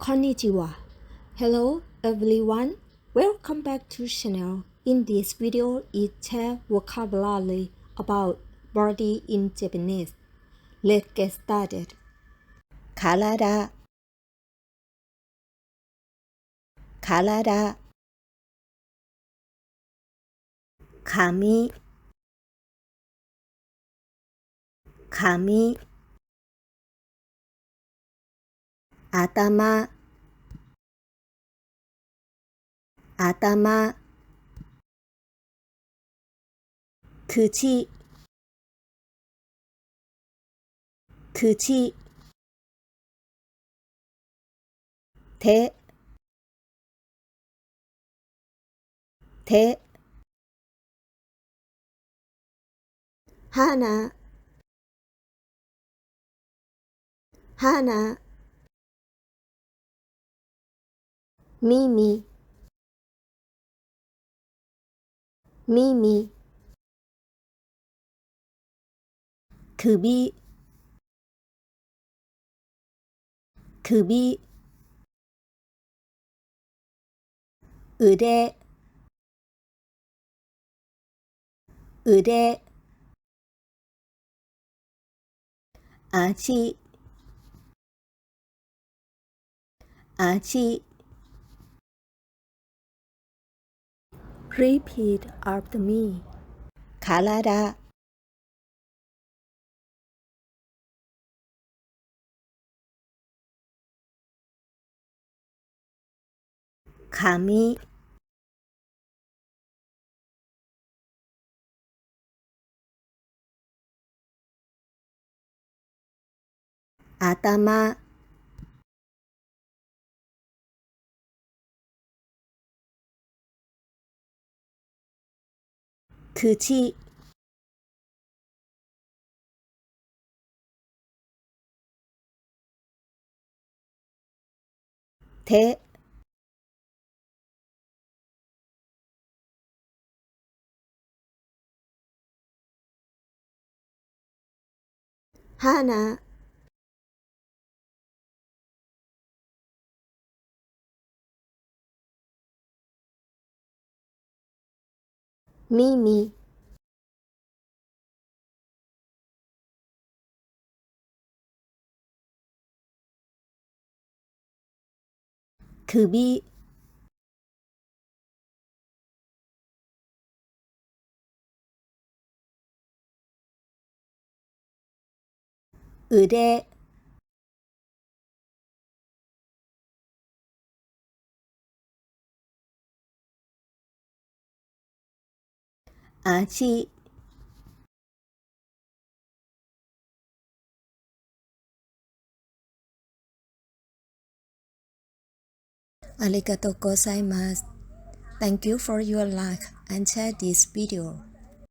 Konnichiwa. Hello everyone. Welcome back to channel. In this video, it tells vocabulary about body in Japanese. Let's get started. 体 体 髪 髪 頭 頭 口 口 手 手 鼻 鼻 耳 耳 首 首 腕 腕 足 足 Repeat after me. 体 髪 頭 口 手 鼻 耳 首 腕 足 ありがとうございます。Thank you for your like and share this video.